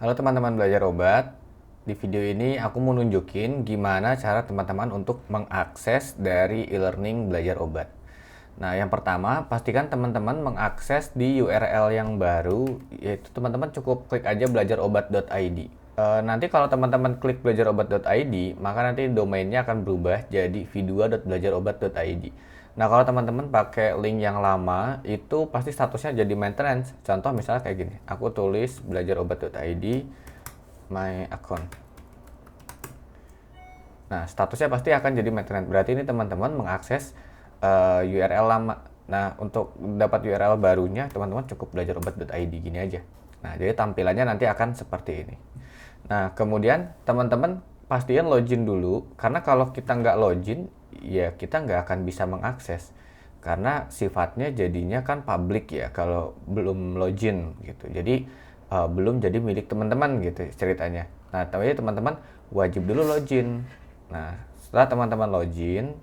Halo teman-teman belajar obat. Di video ini aku mau nunjukin gimana cara teman-teman untuk mengakses dari e-learning belajar obat. Nah, yang pertama, pastikan teman-teman mengakses di URL yang baru, yaitu teman-teman cukup klik aja belajarobat.id. Nanti kalau teman-teman klik belajarobat.id, maka nanti domainnya akan berubah jadi v2.belajarobat.id. Nah, kalau teman-teman pakai link yang lama, itu pasti statusnya jadi maintenance. Contoh misalnya kayak gini, aku tulis belajarobat.id, my account. Nah, statusnya pasti akan jadi maintenance. Berarti ini teman-teman mengakses URL lama. Nah, untuk dapat URL barunya, teman-teman cukup belajarobat.id gini aja. Nah, jadi tampilannya nanti akan seperti ini. Nah, kemudian teman-teman pastiin login dulu, karena kalau kita nggak login, ya kita nggak akan bisa mengakses. Karena sifatnya jadinya kan public ya, kalau belum login gitu. Jadi, belum jadi milik teman-teman gitu ceritanya. Nah, tapi teman-teman wajib dulu login. Nah, setelah teman-teman login,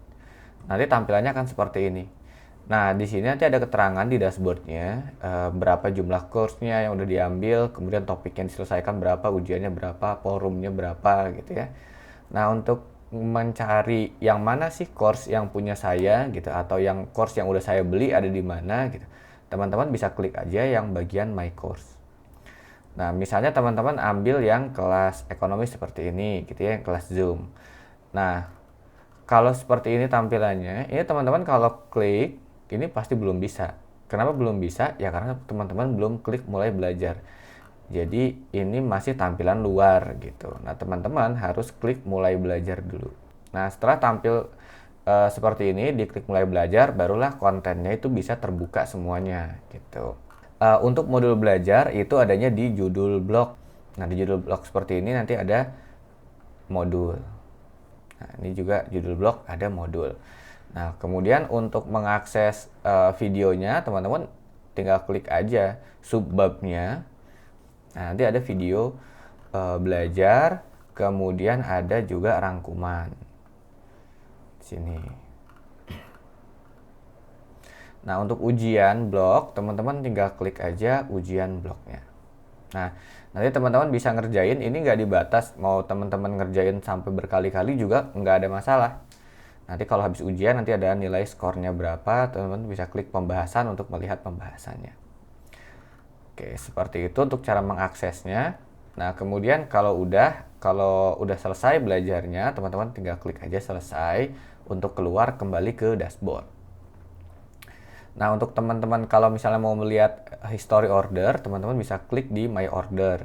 nanti tampilannya akan seperti ini. Nah, di sini nanti ada keterangan di dashboardnya, berapa jumlah course-nya yang udah diambil, kemudian topik yang diselesaikan berapa, ujiannya berapa, forumnya berapa gitu ya. Nah, untuk mencari yang mana sih course yang punya saya gitu, atau yang course yang udah saya beli ada di mana gitu, teman-teman bisa klik aja yang bagian my course. Nah, misalnya teman-teman ambil yang kelas ekonomi seperti ini gitu ya, yang kelas Zoom. Nah, kalau seperti ini tampilannya, ini teman-teman kalau klik, ini pasti belum bisa. Kenapa belum bisa? Ya karena teman-teman belum klik mulai belajar. Jadi ini masih tampilan luar gitu. Nah, teman-teman harus klik mulai belajar dulu. Nah, setelah tampil seperti ini, diklik mulai belajar, barulah kontennya itu bisa terbuka semuanya gitu. Untuk modul belajar itu adanya di judul blog. Nah, di judul blog seperti ini nanti ada modul. Nah, ini juga judul blog ada modul. Nah, kemudian untuk mengakses videonya, teman-teman tinggal klik aja subbabnya. Nah, nanti ada video belajar, kemudian ada juga rangkuman. Sini. Nah, untuk ujian blog, teman-teman tinggal klik aja ujian blognya. Nah, nanti teman-teman bisa ngerjain, ini nggak dibatas, mau teman-teman ngerjain sampai berkali-kali juga nggak ada masalah. Nanti kalau habis ujian, nanti ada nilai skornya berapa, teman-teman bisa klik pembahasan untuk melihat pembahasannya. Oke, seperti itu untuk cara mengaksesnya. Nah, kemudian kalau udah selesai belajarnya, teman-teman tinggal klik aja selesai untuk keluar kembali ke dashboard. Nah, untuk teman-teman kalau misalnya mau melihat history order, teman-teman bisa klik di my order.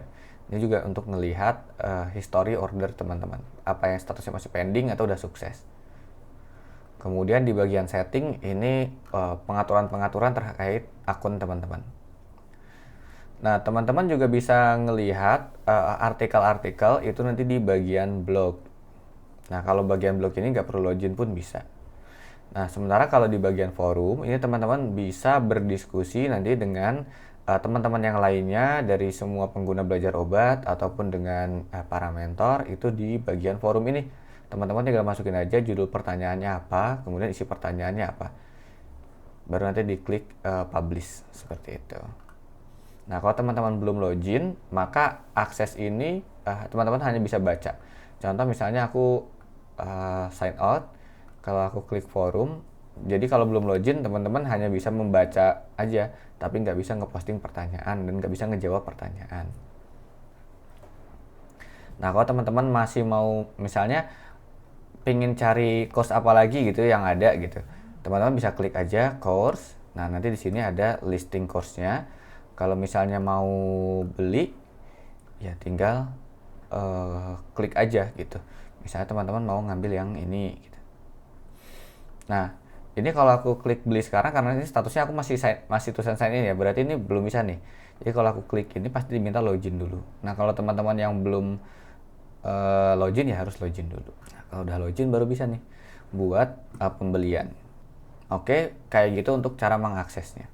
Ini juga untuk melihat history order teman-teman. Apa yang statusnya masih pending atau udah sukses. Kemudian di bagian setting ini pengaturan-pengaturan terkait akun teman-teman. Nah, teman-teman juga bisa ngelihat artikel-artikel itu nanti di bagian blog. Nah, kalau bagian blog ini nggak perlu login pun bisa. Nah, sementara kalau di bagian forum, ini teman-teman bisa berdiskusi nanti dengan teman-teman yang lainnya dari semua pengguna belajar obat ataupun dengan para mentor itu di bagian forum ini. Teman-teman tinggal masukin aja judul pertanyaannya apa, kemudian isi pertanyaannya apa. Baru nanti diklik publish seperti itu. Nah, kalau teman-teman belum login, maka akses ini teman-teman hanya bisa baca. Contoh misalnya aku sign out, kalau aku klik forum, jadi kalau belum login teman-teman hanya bisa membaca aja, tapi nggak bisa ngeposting pertanyaan dan nggak bisa ngejawab pertanyaan. Nah, kalau teman-teman masih mau misalnya pengen cari course apa lagi gitu yang ada gitu, teman-teman bisa klik aja course. Nah, nanti di sini ada listing course-nya. Kalau misalnya mau beli, ya tinggal klik aja gitu. Misalnya teman-teman mau ngambil yang ini gitu. Nah, ini kalau aku klik beli sekarang karena ini statusnya aku masih tulisan sign in ya, berarti ini belum bisa nih. Jadi kalau aku klik ini pasti diminta login dulu. Nah, kalau teman-teman yang belum login ya harus login dulu. Nah, kalau udah login baru bisa nih buat pembelian. Oke, kayak gitu untuk cara mengaksesnya.